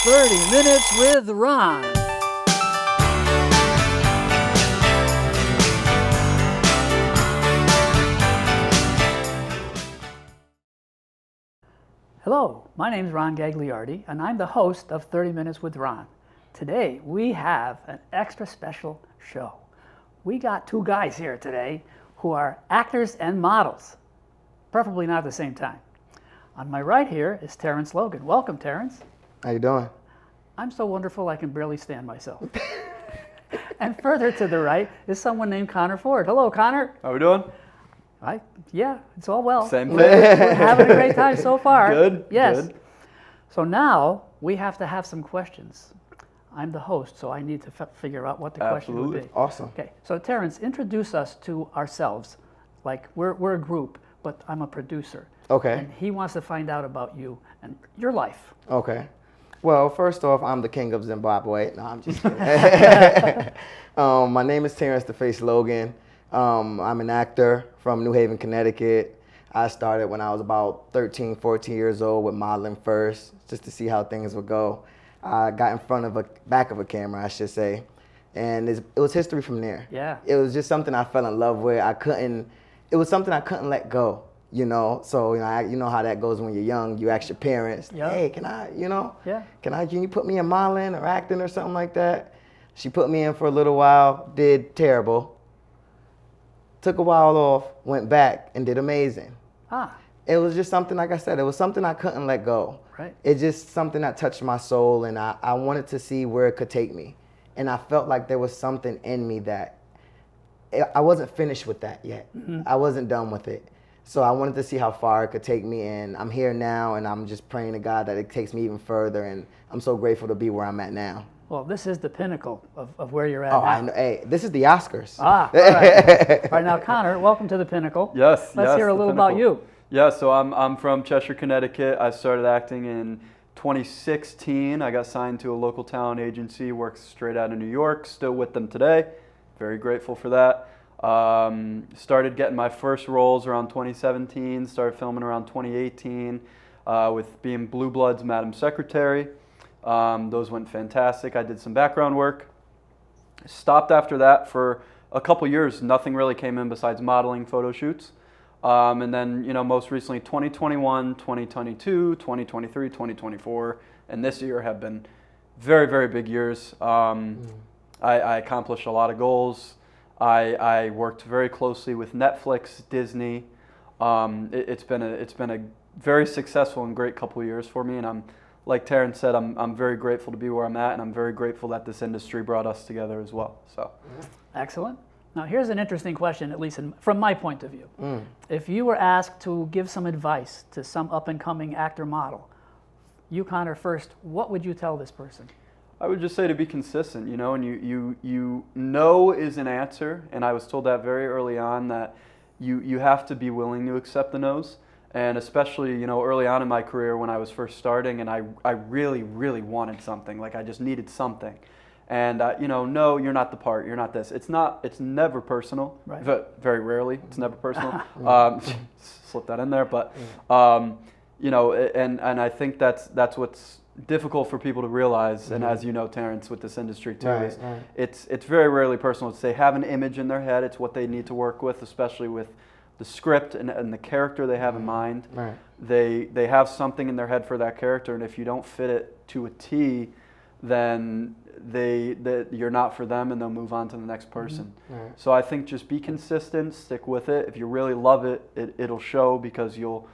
30 Minutes with Ron. Hello, my name is Ron Gagliardi, and I'm the host of 30 Minutes with Ron. Today, we have an extra special show. We got two guys here today who are actors and models, preferably not at the same time. On my right here is Terrance Logan. Welcome, Terrance. How you doing? I'm so wonderful I can barely stand myself. And further to the right is someone named Connor Ford. Hello, Connor. How we doing? Yeah, it's all well. Same thing. We're having a great time so far. Good. Yes. Good. So now we have to have some questions. I'm the host, so I need to figure out what the question would be. Awesome. Okay. So Terrance, introduce us to ourselves. Like we're a group, but I'm a producer. Okay. And he wants to find out about you and your life. Okay. Well, first off, I'm the king of Zimbabwe. No, I'm just kidding. My name is Terrance "The Face" Logan. I'm an actor from New Haven, Connecticut. I started when I was about 13, 14 years old with modeling first, just to see how things would go. I got in front of back of a camera, I should say, and it was history from there. Yeah. It was just something I fell in love with. It was something I couldn't let go. You know, so you know how that goes when you're young. You ask your parents, Yep. "Hey, can I, Yeah. can you put me in modeling or acting or something like that?" She put me in for a little while, did terrible. Took a while off, went back and did amazing. Ah, It was just something, like I said, it was something I couldn't let go. right. It's just something that touched my soul, and I wanted to see where it could take me. And I felt like there was something in me that I wasn't finished with that yet. Mm-hmm. I wasn't done with it. So I wanted to see how far it could take me, and I'm here now, and I'm just praying to God that it takes me even further, and I'm so grateful to be where I'm at now. Well, this is the pinnacle of where you're at Oh, now. I know. Hey, this is the Oscars. Ah, all right. All right, now Connor, welcome to the pinnacle. Yes. Let's hear a the little about pinnacle. you. Yeah. So I'm from Cheshire, Connecticut. I started acting in 2016. I got signed to a local talent agency. Worked straight out of New York. Still with them today. Very grateful for that. Started getting my first roles around 2017. Started filming around 2018 with being Blue Blood's Madam Secretary. Those went fantastic. I did some background work. Stopped after that for a couple years. Nothing really came in besides modeling, photo shoots. And then, most recently 2021, 2022, 2023, 2024, and this year have been very, very big years. I accomplished a lot of goals. I worked very closely with Netflix, Disney. It's been a very successful and great couple of years for me, and I'm, like Terrance said, I'm very grateful to be where I'm at, and I'm very grateful that this industry brought us together as well. So, Excellent. Now, here's an interesting question, at least from my point of view. If you were asked to give some advice to some up-and-coming actor model, you, Connor, first, what would you tell this person? I would just say to be consistent, and you know is an answer, and I was told that very early on that you have to be willing to accept the no's, and especially early on in my career when I was first starting, and I really, really wanted something, like I just needed something, and no, you're not the part, you're not this. It's never personal, Right. Very rarely, it's never personal. Slip that in there, but and I think that's what's difficult for people to realize, and as you know, Terrance, with this industry too, Right, is right. it's very rarely personal. It's they have an image in their head. It's what they need to work with, especially with the script and the character they have in mind. Right. They have something in their head for that character, and if you don't fit it to a T, then you're not for them, and they'll move on to the next person. Right. So I think just be consistent, stick with it. If you really love it, it'll show, because you'll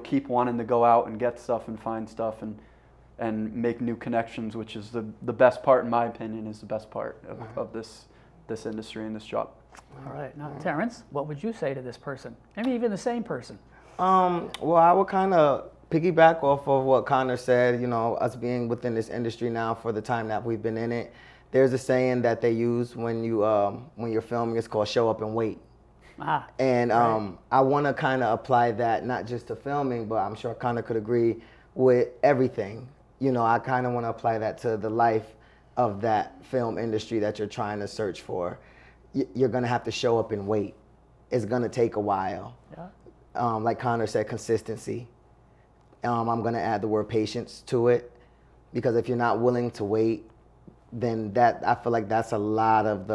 keep wanting to go out and get stuff and find stuff and make new connections, which is the best part, in my opinion, is the best part of this industry and this job. All right. Now, Terrance, what would you say to this person? Maybe even the same person. Well, I would kind of piggyback off of what Connor said. Us being within this industry now for the time that we've been in it, there's a saying that they use when you're filming. It's called "show up and wait." Ah, And right. I want to kind of apply that not just to filming, but I'm sure Connor could agree with everything. I kind of want to apply that to the life of that film industry that you're trying to search for. You're going to have to show up and wait. It's going to take a while. Yeah. Like Connor said, consistency. I'm going to add the word patience to it. because if you're not willing to wait, then I feel like that's a lot of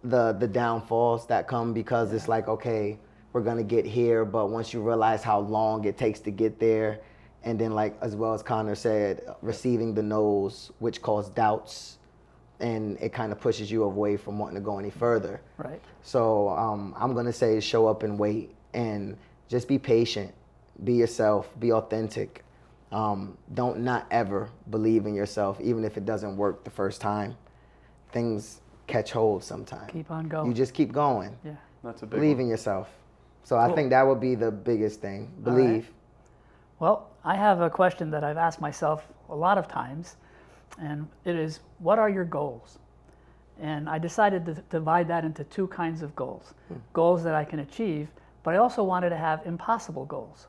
the downfalls that come, because it's like, okay, we're gonna get here, but once you realize how long it takes to get there, and then like as well as Connor said, receiving the no's, which cause doubts, and it kind of pushes you away from wanting to go any further. Right. So I'm gonna say show up and wait, and just be patient, be yourself, be authentic. Don't not ever believe in yourself, even if it doesn't work the first time. Things catch hold sometimes. Keep on going. You just keep going. Yeah. That's a big Believe one. in yourself. So I Cool. think that would be the biggest thing. All right. Believe. Well, I have a question that I've asked myself a lot of times, and it is, what are your goals? And I decided to divide that into two kinds of goals. Goals that I can achieve, but I also wanted to have impossible goals.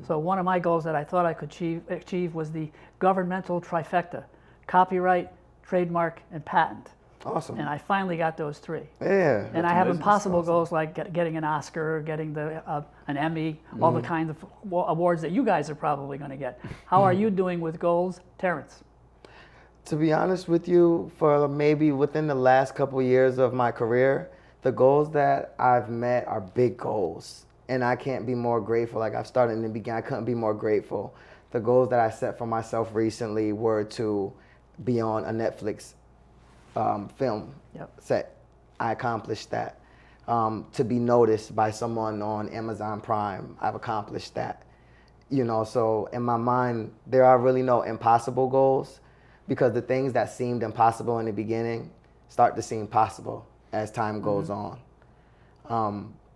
So one of my goals that I thought I could achieve was the governmental trifecta: copyright, trademark, and patent. Awesome. And I finally got those three. Yeah. And I have amazing. impossible That's awesome. goals like getting an Oscar, getting an Emmy, all the kinds of awards that you guys are probably going to get. How are you doing with goals, Terrance? To be honest with you, for maybe within the last couple years of my career, the goals that I've met are big goals. And I can't be more grateful. Like I've started in the beginning, I couldn't be more grateful. The goals that I set for myself recently were to be on a Netflix film Yep. set. I accomplished that. To be noticed by someone on Amazon Prime, I've accomplished that. You know, so in my mind, there are really no impossible goals, because the things that seemed impossible in the beginning start to seem possible as time goes on.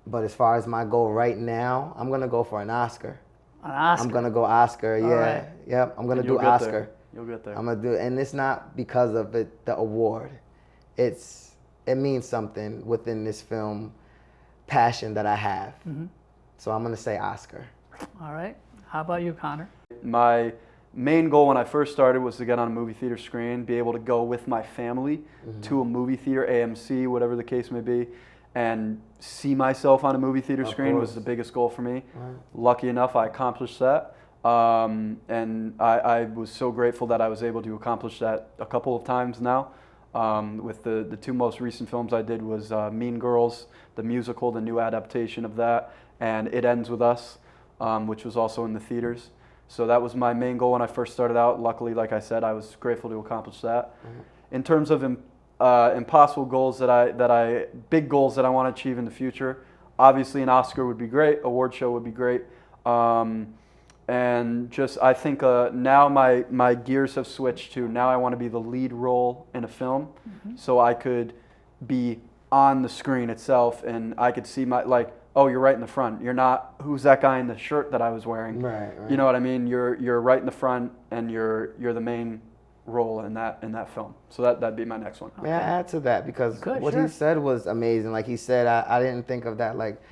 But as far as my goal right now, I'm gonna go for an Oscar. An Oscar. I'm gonna go Oscar. Yeah, right. yep. I'm gonna And you'll do get Oscar. there. You'll get there. I'm gonna do, and it's not because of the award. It means something within this film passion that I have. So I'm gonna say Oscar. All right. How about you, Connor? My main goal when I first started was to get on a movie theater screen, be able to go with my family to a movie theater, AMC, whatever the case may be, and see myself on a movie theater Of screen was course. the biggest goal for me. Right. Lucky enough, I accomplished that. And I was so grateful that I was able to accomplish that a couple of times now. With the two most recent films I did was Mean Girls, the musical, the new adaptation of that, and It Ends With Us, which was also in the theaters. So that was my main goal when I first started out. Luckily, like I said, I was grateful to accomplish that. In terms of impossible goals big goals that I want to achieve in the future, obviously an Oscar would be great, award show would be great. And just, I think now my gears have switched to, now I want to be the lead role in a film, so I could be on the screen itself and I could see oh, you're right in the front. You're not, who's that guy in the shirt that I was wearing? Right. You know what I mean? You're right in the front, and you're the main role in that film. So that'd be my next one. May I add to that? Because Good, what sure. he said was amazing. Like he said, I didn't think of that. Like,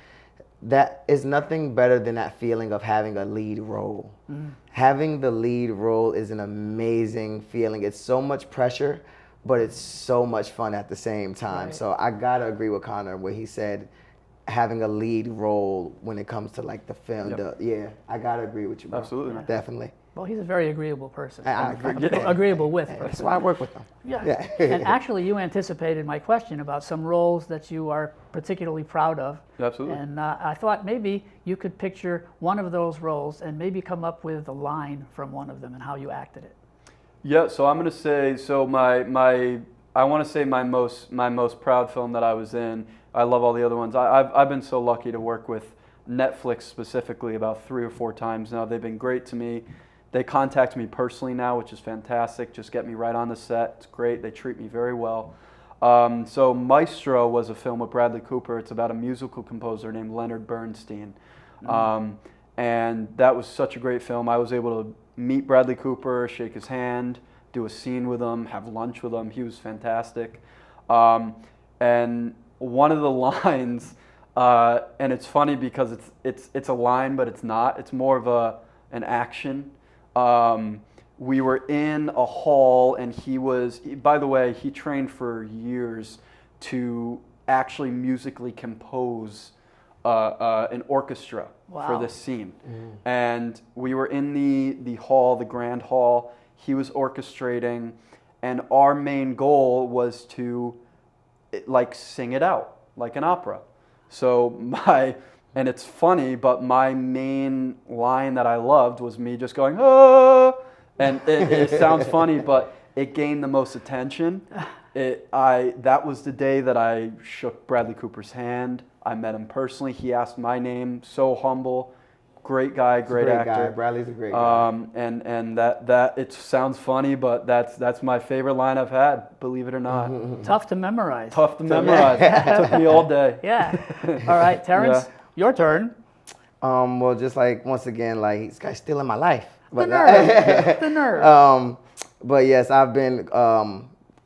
that is nothing better than that feeling of having a lead role. Having the lead role is an amazing feeling. It's so much pressure, but it's so much fun at the same time. Right. So I gotta agree with Connor where he said having a lead role when it comes to like the film. Yep. Yeah, I gotta agree with you, bro. Absolutely. Yeah. Definitely. Well, he's a very agreeable person. Yeah. Agreeable with That's person. why I work with them. Yeah. And actually, you anticipated my question about some roles that you are particularly proud of. Absolutely. And I thought maybe you could picture one of those roles and maybe come up with a line from one of them and how you acted it. Yeah, so I'm gonna say, so I want to say my most proud film that I was in. I love all the other ones. I've been so lucky to work with Netflix specifically about 3 or 4 times now. They've been great to me. They contact me personally now, which is fantastic. Just get me right on the set. It's great. They treat me very well. So Maestro was a film with Bradley Cooper. It's about a musical composer named Leonard Bernstein. And that was such a great film. I was able to meet Bradley Cooper, shake his hand, do a scene with him, have lunch with him. He was fantastic. And one of the lines, and it's funny because it's a line, but it's not. It's more of an action. We were in a hall, and by the way, he trained for years to actually musically compose an orchestra for Wow. this scene. And we were in the hall, the grand hall. He was orchestrating, and our main goal was to like sing it out like an opera. So and it's funny, but my main line that I loved was me just going, ah, and it sounds funny, but it gained the most attention. That was the day that I shook Bradley Cooper's hand. I met him personally. He asked my name, so humble, great guy, great actor. Guy. Bradley's a great guy. And that it sounds funny, but that's my favorite line I've had, believe it or not. Tough to memorize. Tough to memorize. It took me all day. Yeah. All right, Terrance, your turn. Well, just like, once again, like, this guy's still in my life. The nerve. The nerve. But yes, I've been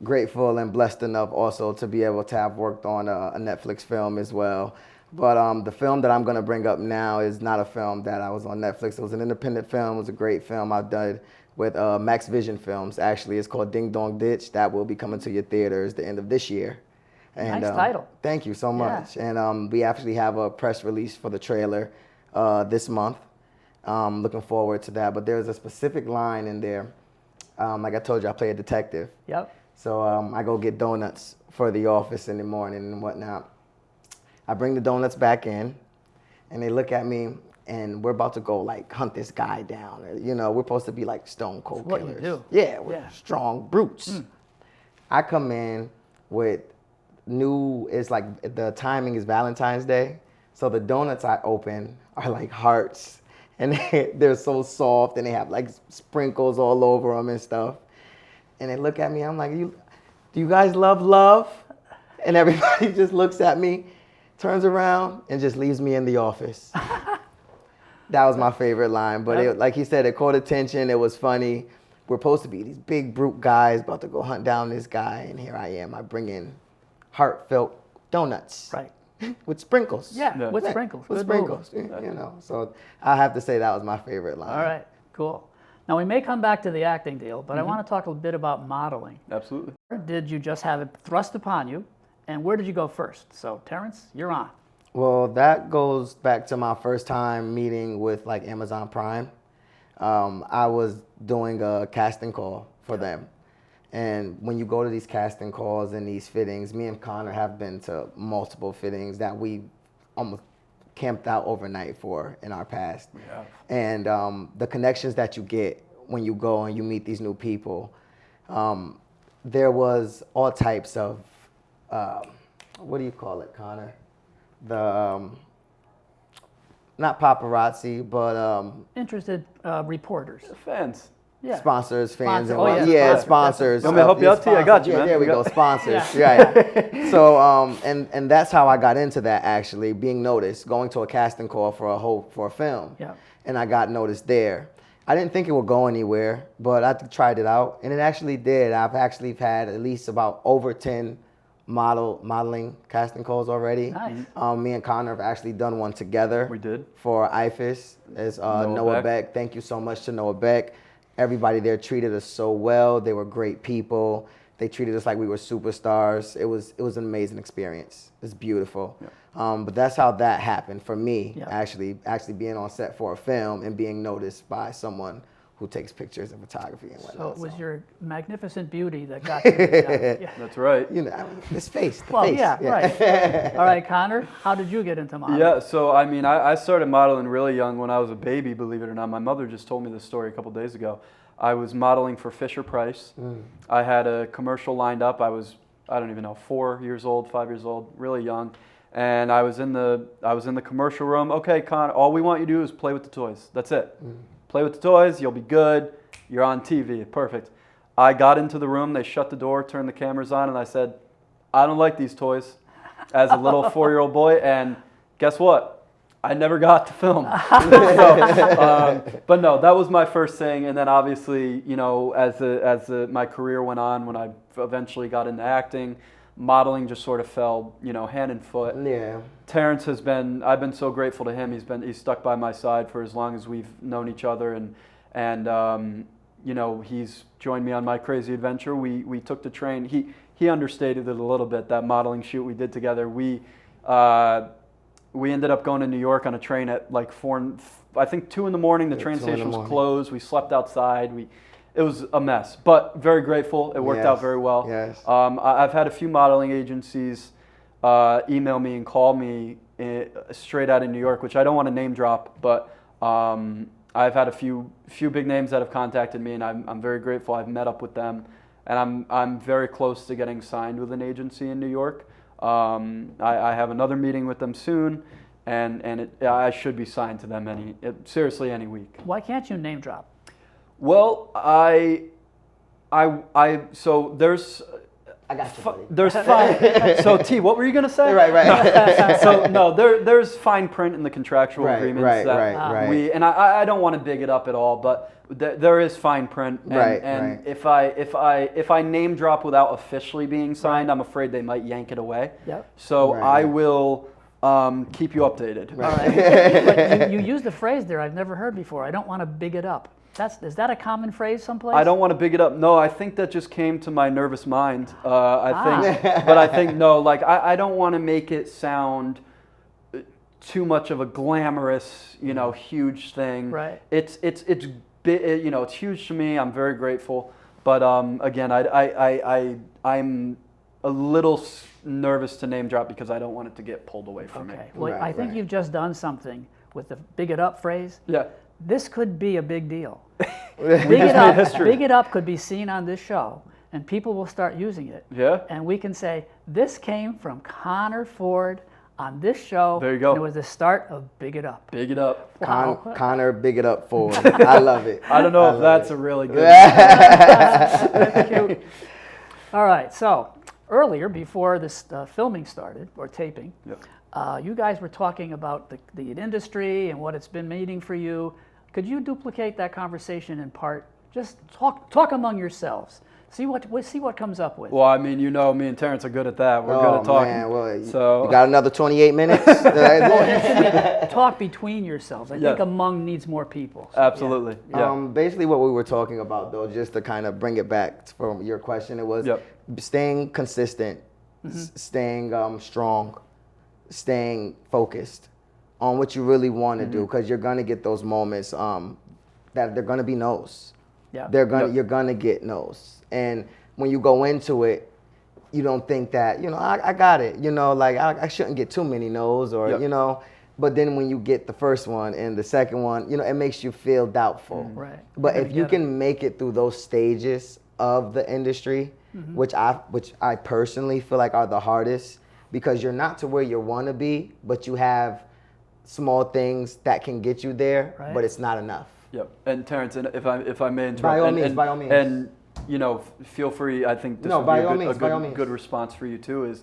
grateful and blessed enough also to be able to have worked on a Netflix film as well. But the film that I'm going to bring up now is not a film that I was on Netflix. It was an independent film. It was a great film I've done with Max Vision Films. Actually, it's called Ding Dong Ditch. That will be coming to your theaters the end of this year. And, Nice title. Thank you so much. Yeah. And we actually have a press release for the trailer this month. Looking forward to that. But there's a specific line in there. Like I told you, I play a detective. Yep. So I go get donuts for the office in the morning and whatnot. I bring the donuts back in, and they look at me, and we're about to go like hunt this guy down. You know, we're supposed to be like stone cold What you killers. do. Yeah, we're strong brutes. I come in with it's like the timing is Valentine's Day, so the donuts I open are like hearts, and they're so soft, and they have like sprinkles all over them and stuff. And they look at me, I'm like, do you guys love love? And everybody just looks at me, turns around, and just leaves me in the office. That was my favorite line. But like he said, it caught attention. It was funny. We're supposed to be these big brute guys about to go hunt down this guy. And here I am. I bring in heartfelt donuts. Right. With sprinkles. Yeah, with sprinkles. With Good sprinkles. move. You know, so I have to say that was my favorite line. All right, cool. Now, we may come back to the acting deal, but I want to talk a bit about modeling. Absolutely. Did you just have it thrust upon you, and where did you go first? So, Terrance, you're on. Well, that goes back to my first time meeting with like Amazon Prime. I was doing a casting call for them. And when you go to these casting calls and these fittings, me and Connor have been to multiple fittings that we almost camped out overnight for in our past. Yeah. And the connections that you get when you go and you meet these new people, there was all types of, what do you call it, Connor? The, not paparazzi, but Interested reporters. Fans. Yeah. sponsors, fans, Sponsor. and Oh, what? yeah, Yeah, sponsor. sponsors. Want me to help you out, T? I got you, Yeah, man. there we We go, got- sponsors. Yeah. Right. So, and that's how I got into that actually, being noticed, going to a casting call for a film. Yeah. And I got noticed there. I didn't think it would go anywhere, but I tried it out, and it actually did. I've actually had at least about over 10 modeling casting calls already. Nice. Me and Connor have actually done one together. We did. For IFIS. As Noah Beck. Thank you so much to Noah Beck. Everybody there treated us so well. They were great people. They treated us like we were superstars. It was an amazing experience. It's beautiful. Yeah. But that's how that happened for me. Yeah. Actually being on set for a film and being noticed by someone who takes pictures and photography and whatnot. So it was your magnificent beauty that got you the job. Yeah. That's right. You know, I mean, this face. The Well, face. yeah, right. All right, Connor, how did you get into modeling? Yeah, so I mean, I started modeling really young when I was a baby, believe it or not. My mother just told me this story a couple days ago. I was modeling for Fisher-Price. I had a commercial lined up. I was, I don't even know, 4 years old, 5 years old, really young. And I was in the commercial room. Okay, Connor, all we want you to do is play with the toys. That's it. Play with the toys, you'll be good. You're on TV, perfect. I got into the room, they shut the door, turned the cameras on, and I said, I don't like these toys, as a little 4-year-old boy, and guess what? I never got to film. But no, that was my first thing, and then obviously, you know, as my career went on, when I eventually got into acting, modeling just sort of fell, you know, hand and foot. Yeah. Terrance I've been so grateful to him. He's stuck by my side for as long as we've known each other, and you know, he's joined me on my crazy adventure. We took the train. He understated it a little bit, that modeling shoot we did together. we ended up going to New York on a train at like 2 in the morning. The train 2 in the station was morning. closed. We slept outside. It was a mess, but very grateful. It worked out very well. Yes. I've had a few modeling agencies email me and call me straight out of New York, which I don't want to name drop, but I've had a few big names that have contacted me, and I'm very grateful. I've met up with them, and I'm very close to getting signed with an agency in New York. I have another meeting with them soon, and I should be signed to them seriously any week. Why can't you name drop? Well, so there's I got you, buddy. there's fine. So T, what were you gonna say? Right. So no, there's fine print in the contractual agreements that right. we, and I don't want to big it up at all, but there is fine print. And if I name drop without officially being signed, I'm afraid they might yank it away. Yep. So I will keep you updated. All right. But you used a phrase there I've never heard before. I don't want to big it up. Is that a common phrase someplace? I don't want to big it up. No, I think that just came to my nervous mind. But I think no, like I don't want to make it sound too much of a glamorous, huge thing. Right. It's it's huge to me. I'm very grateful. But again, I'm a little nervous to name drop because I don't want it to get pulled away from me. Okay. Well, I think you've just done something with the big it up phrase. Yeah. This could be a big deal. Big It Up could be seen on this show, and people will start using it. Yeah. And we can say, this came from Connor Ford on this show. There you go. And it was the start of Big It Up. Big it up. Connor, big it up for. I love it. I don't know if that's a really good. That's cute. All right, so earlier, before this filming started, or taping, you guys were talking about the industry and what it's been meaning for you. Could you duplicate that conversation in part? Just talk among yourselves. See what comes up with. Well, I mean, me and Terrance are good at that. We're good at talking. Man, well, so you got another 28 minutes? Talk between yourselves. I think among needs more people. So, absolutely. Yeah. Basically what we were talking about, though, just to kind of bring it back from your question, it was staying consistent, staying strong, staying focused on what you really want to do, because you're going to get those moments that they're going to be no's. Yeah. You're going to get no's. And when you go into it, you don't think that, I got it. Like I shouldn't get too many no's or, but then when you get the first one and the second one, it makes you feel doubtful. Right. But if you can make it through those stages of the industry, which I personally feel like are the hardest, because you're not to where you want to be, but you have small things that can get you there, but it's not enough. Yep. And Terrance, and if I may interrupt, by all means. And feel free. I think this would be a good response for you too.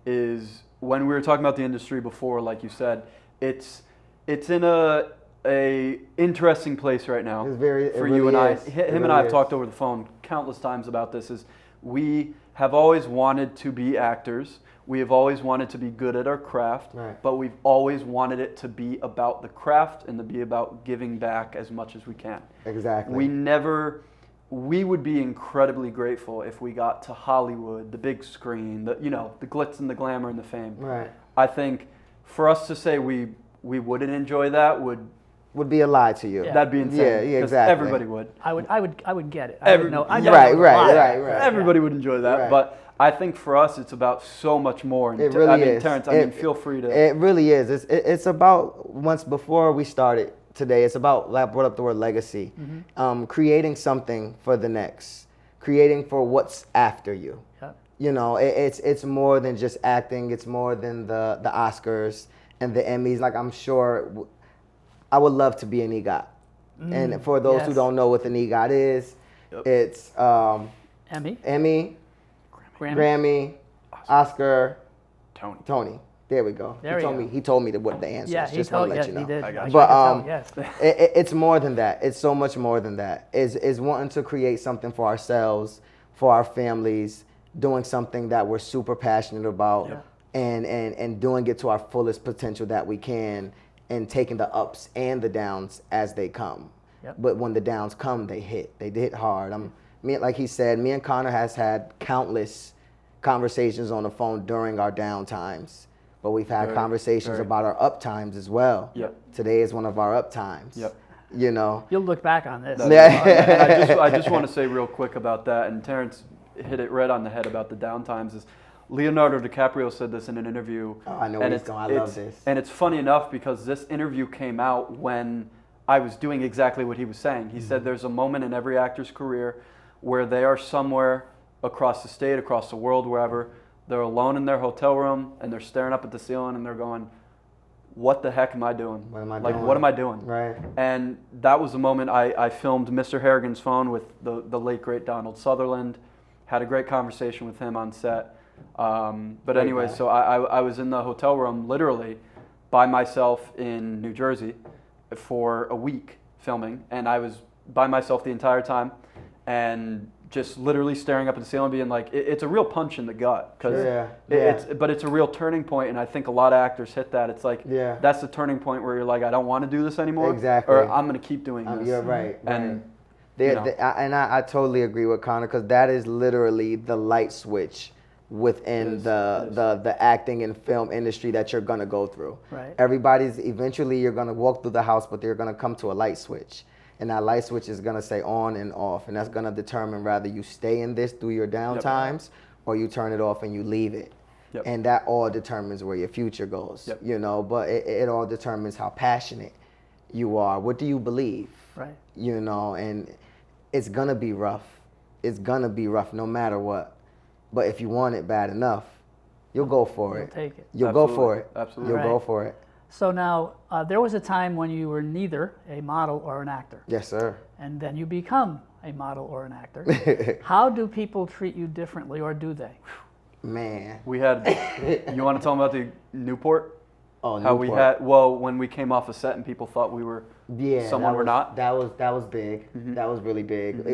Is when we were talking about the industry before, like you said, it's in a interesting place right now. It's very for you and I. Him and I have talked over the phone countless times about this. Is we have always wanted to be actors. We have always wanted to be good at our craft, but we've always wanted it to be about the craft and to be about giving back as much as we can. Exactly. We would be incredibly grateful if we got to Hollywood, the big screen, the glitz and the glamour and the fame. Right. I think for us to say we wouldn't enjoy that would be a lie to you. Yeah. That'd be insane. Yeah, exactly. Everybody would. I would get it. Right. Everybody would enjoy that, Right. but I think for us it's about so much more. And it really is. Terrance, feel free to. It really is. It's about, once before we started today, it's about, I brought up the word legacy, creating something for the next, creating for what's after you. Yep. It's more than just acting. It's more than the Oscars and the Emmys. Like, I'm sure I would love to be an EGOT. And for those who don't know what an EGOT is, it's Emmy, Grammy, Oscar, Tony. There we go. He told me what the answer is. Just want to let you know. He did. I got you. But it's more than that. It's so much more than that. Is wanting to create something for ourselves, for our families, doing something that we're super passionate about, and doing it to our fullest potential that we can, and taking the ups and the downs as they come. Yep. But when the downs come, they hit hard. Like he said, me and Connor has had countless conversations on the phone during our down times, but we've had conversations about our up times as well. Yep. Today is one of our up times. Yep. You know. You'll look back on this. And I just want to say real quick about that, and Terrance hit it right on the head about the downtimes. Is Leonardo DiCaprio said this in an interview. Oh, I know where he's going. I love this. And it's funny enough because this interview came out when I was doing exactly what he was saying. He said there's a moment in every actor's career where they are somewhere across the state, across the world, wherever. They're alone in their hotel room and they're staring up at the ceiling and they're going, what the heck am I doing? What am I like, doing? what am I doing? Right. And that was the moment I filmed Mr. Harrigan's Phone with the late, great Donald Sutherland. Had a great conversation with him on set. But anyway, so I was in the hotel room literally by myself in New Jersey for a week filming. And I was by myself the entire time and just literally staring up at the ceiling being like, it's a real punch in the gut. But it's a real turning point, and I think a lot of actors hit that. It's like, that's the turning point where you're like, I don't want to do this anymore. Exactly. Or I'm going to keep doing this. You're right. And, I totally agree with Connor, because that is literally the light switch within the acting and film industry that you're going to go through. Right. Eventually you're going to walk through the house, but they're going to come to a light switch. And that light switch is going to say on and off. And that's going to determine whether you stay in this through your down times or you turn it off and you leave it. Yep. And that all determines where your future goes, you know, but it all determines how passionate you are. What do you believe? Right. You know, and it's going to be rough. It's going to be rough no matter what. But if you want it bad enough, you'll go for it. Take it. You'll go for it. Absolutely. You'll go for it. So now, there was a time when you were neither a model or an actor. Yes, sir. And then you become a model or an actor. How do people treat you differently, or do they? Man. We had, you want to tell them about the Newport? Oh, How Newport. we had, well, when we came off a set and people thought we were someone we're not. That was big. Mm-hmm. That was really big.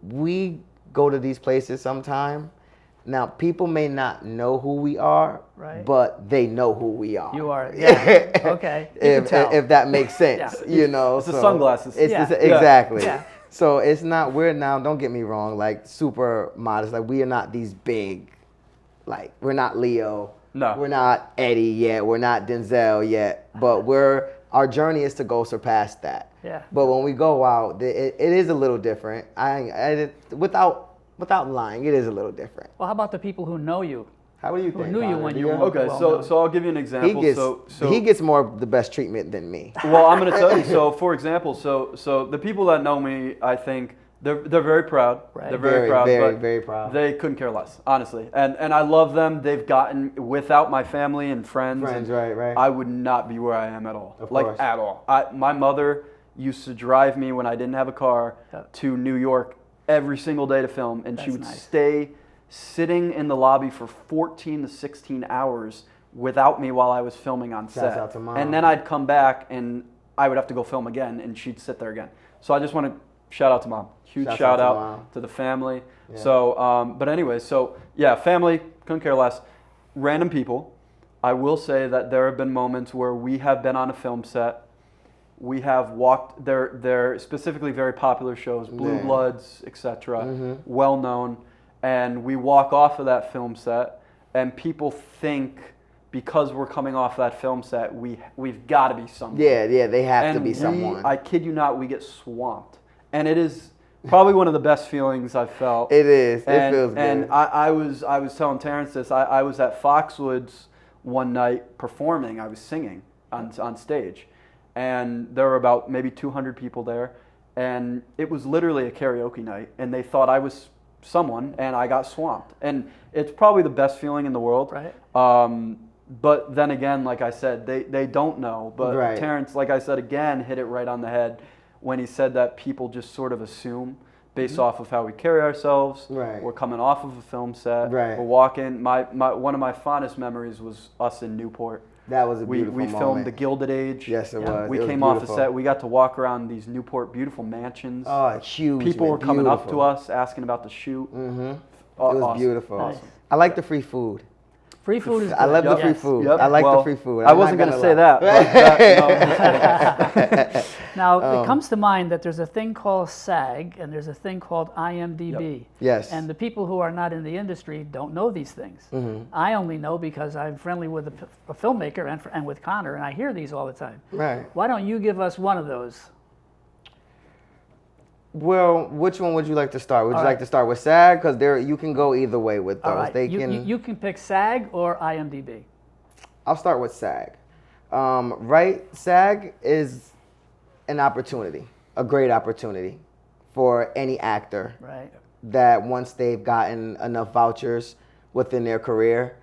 We go to these places sometime. Now, people may not know who we are, but they know who we are. You are, yeah. Okay. If that makes sense, you know. It's the sunglasses. Exactly. Yeah. So it's not, we're now, don't get me wrong, like super modest. Like, we are not these big, like, we're not Leo. No. We're not Eddie yet. We're not Denzel yet. But our journey is to go surpass that. Yeah. But when we go out, it is a little different. Without lying, it is a little different. Well, how about the people who know you? How do you think? Who knew you Connor? when you were Okay, so I'll give you an example. He gets more of the best treatment than me. Well, I'm going to tell you. So, for example, so the people that know me, I think they're very proud. Right. They're very proud. But very proud. They couldn't care less, honestly. And I love them. They've gotten, without my family and friends. Right. I would not be where I am at all. Of course. At all. My mother used to drive me when I didn't have a car to New York every single day to film, and she would stay sitting in the lobby for 14 to 16 hours without me while I was filming on set. Shouts out to Mom. And then I'd come back and I would have to go film again, and she'd sit there again. So I just want to shout out to Mom. Huge shout out to the family. Yeah. So, but anyway, so yeah, family, couldn't care less. Random people. I will say that there have been moments where we have been on a film set. We have walked, they're specifically very popular shows, Blue Bloods, etc., well known, and we walk off of that film set, and people think because we're coming off that film set, we've got to be someone. Yeah, they have to be someone. I kid you not, we get swamped, and it is probably one of the best feelings I've felt. It is. It feels good. And I was telling Terrance this. I was at Foxwoods one night performing. I was singing on stage. And there were about maybe 200 people there, and it was literally a karaoke night, and they thought I was someone, and I got swamped. And it's probably the best feeling in the world. Right. But then again, like I said, they don't know. But Terrance, like I said again, hit it right on the head when he said that people just sort of assume based off of how we carry ourselves. Right. We're coming off of a film set. Right. We're walking. One of my fondest memories was us in Newport. That was a beautiful moment. We filmed The Gilded Age. Yes, it was. We it was came beautiful. off the set. We got to walk around these Newport beautiful mansions. Oh, huge. People were coming up to us asking about the shoot. Mm-hmm. It was beautiful. Nice. I like the free food. Free food is good. I love the free food. Yep. I like the free food. I wasn't going to say that. Now, it comes to mind that there's a thing called SAG and there's a thing called IMDb. Yep. Yes. And the people who are not in the industry don't know these things. I only know because I'm friendly with a filmmaker and with Connor, and I hear these all the time. Right. Why don't you give us one of those? Well, which one would you like to start? Would All you like right. to start with SAG? Because you can go either way with those. All right, They you, can. you can pick SAG or IMDb. I'll start with SAG. Right, SAG is an opportunity, a great opportunity for any actor Right. that once they've gotten enough vouchers within their career,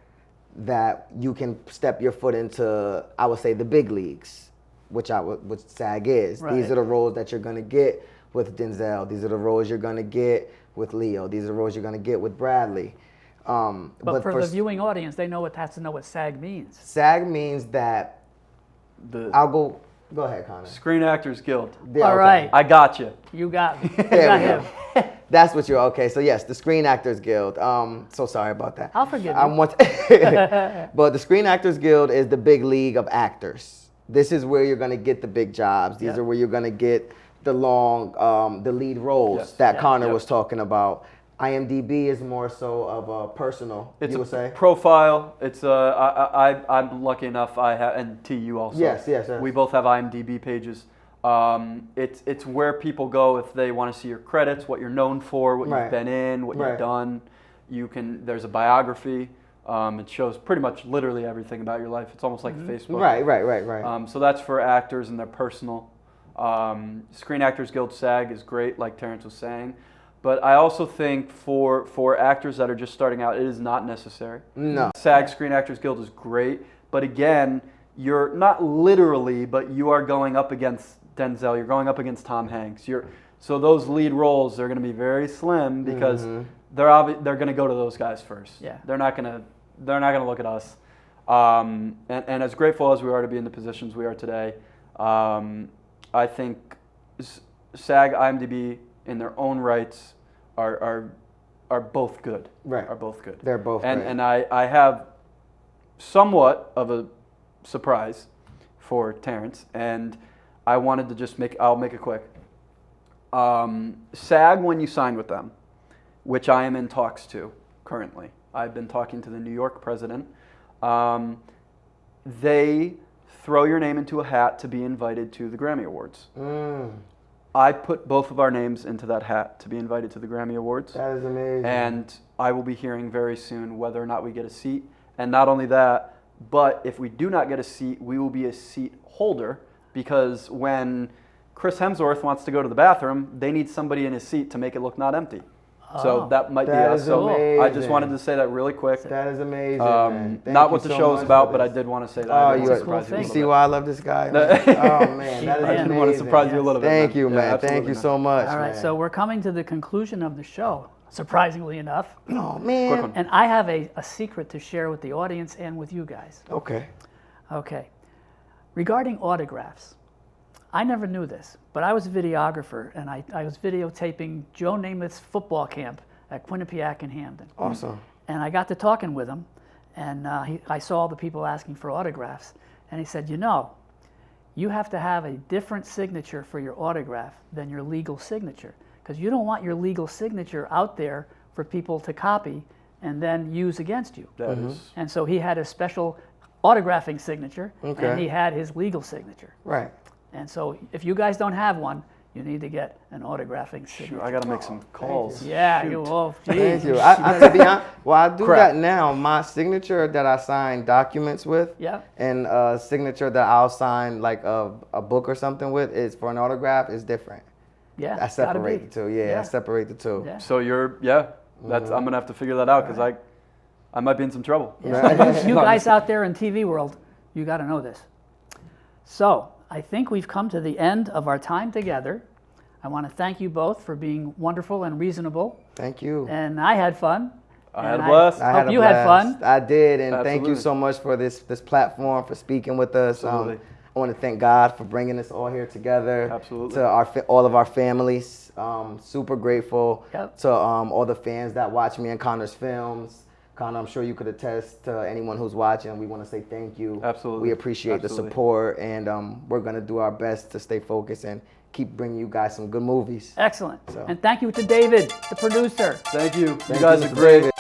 that you can step your foot into, I would say, the big leagues, which SAG is. Right. These are the roles that you're gonna get with Denzel. These are the roles you're gonna get with Leo. These are the roles you're gonna get with Bradley. But for the viewing audience, they has to know what SAG means. SAG means that The Go ahead, Connor. Screen Actors Guild. Yeah, All okay. right. I got you. You got, you There got we him. go. That's what you're okay. So yes, the Screen Actors Guild. So sorry about that. I'll forgive I'm you. but the Screen Actors Guild is the big league of actors. This is where you're gonna get the big jobs. These Yeah. are where you're gonna get the the lead roles Yes. that Yeah. Connor Yep. was talking about. IMDb is more so of a personal. It's you a would say. profile. It's I'm lucky enough. I have, and T, you also. Yes. We both have IMDb pages. It's where people go if they want to see your credits, what you're known for, what Right. you've been in, what Right. you've done. There's a biography. It shows pretty much literally everything about your life. It's almost like Facebook. Right. So that's for actors and their personal. Screen Actors Guild SAG is great, like Terrance was saying. But I also think for actors that are just starting out, it is not necessary. No. SAG Screen Actors Guild is great, but again, you're not literally, but you are going up against Denzel. You're going up against Tom Hanks. So those lead roles, they're going to be very slim because they're going to go to those guys first. Yeah. They're not going to look at us. And as grateful as we are to be in the positions we are today, I think SAG, IMDb, in their own rights, are both good. Right. Are both good. They're both And great. and I have somewhat of a surprise for Terrance, and I wanted to just I'll make it quick. SAG, when you signed with them, which I am in talks to currently, I've been talking to the New York president. They throw your name into a hat to be invited to the Grammy Awards. I put both of our names into that hat to be invited to the Grammy Awards. That is amazing. And I will be hearing very soon whether or not we get a seat. And not only that, but if we do not get a seat, we will be a seat holder, because when Chris Hemsworth wants to go to the bathroom, they need somebody in his seat to make it look not empty. So Oh. that might be That us. is So I just amazing. wanted to say that really quick. That is amazing. Man. Thank Not you what the so show is much about, for but I this. did want to say that. Oh, I did you, want to surprise cool you a you thing. see little why I love this guy? Man? Oh man, that is Yeah. bit. I didn't amazing. want to surprise you a little bit. Thank you, Yeah, man. Thank absolutely, you man. so much. All right, man. so we're coming to the conclusion of the show, surprisingly enough. Oh man. Quick one. And I have a secret to share with the audience and with you guys. Okay. Okay. Regarding autographs, I never knew this, but I was a videographer, and I was videotaping Joe Namath's football camp at Quinnipiac in Hamden. Awesome. And I got to talking with him, and I saw all the people asking for autographs, and he said, you have to have a different signature for your autograph than your legal signature, because you don't want your legal signature out there for people to copy and then use against you. That is. And so he had a special autographing signature, Okay. and he had his legal signature. Right. And so if you guys don't have one, you need to get an autographing signature. Shoot, I got to make some calls. Yeah, Shoot. you will. Thank Geez. you. To be honest, well, I do Crap. that now. My signature that I sign documents with, Yeah. and a signature that I'll sign like a book or something with, is for an autograph is different. Yeah. I gotta separate be. the two. Yeah, I separate the two. Yeah. So that's I'm gonna have to figure that out, because I might be in some trouble. You guys out there in TV world, you got to know this. So I think we've come to the end of our time together. I want to thank you both for being wonderful and reasonable. Thank you. And I had fun. I had And a blast. I hope had a you had blast. fun. I did, and thank you Absolutely. so much for this platform, for speaking with us. Absolutely. I want to thank God for bringing us all here together. Absolutely. To all of our families. Super grateful Yep. to all the fans that watch me and Connor's films. Connor, I'm sure you could attest to anyone who's watching. We want to say thank you. Absolutely. We appreciate the support, and we're going to do our best to stay focused and keep bringing you guys some good movies. Excellent. So. And thank you to David, the producer. Thank you. Thank you guys you, are Mr. great. David.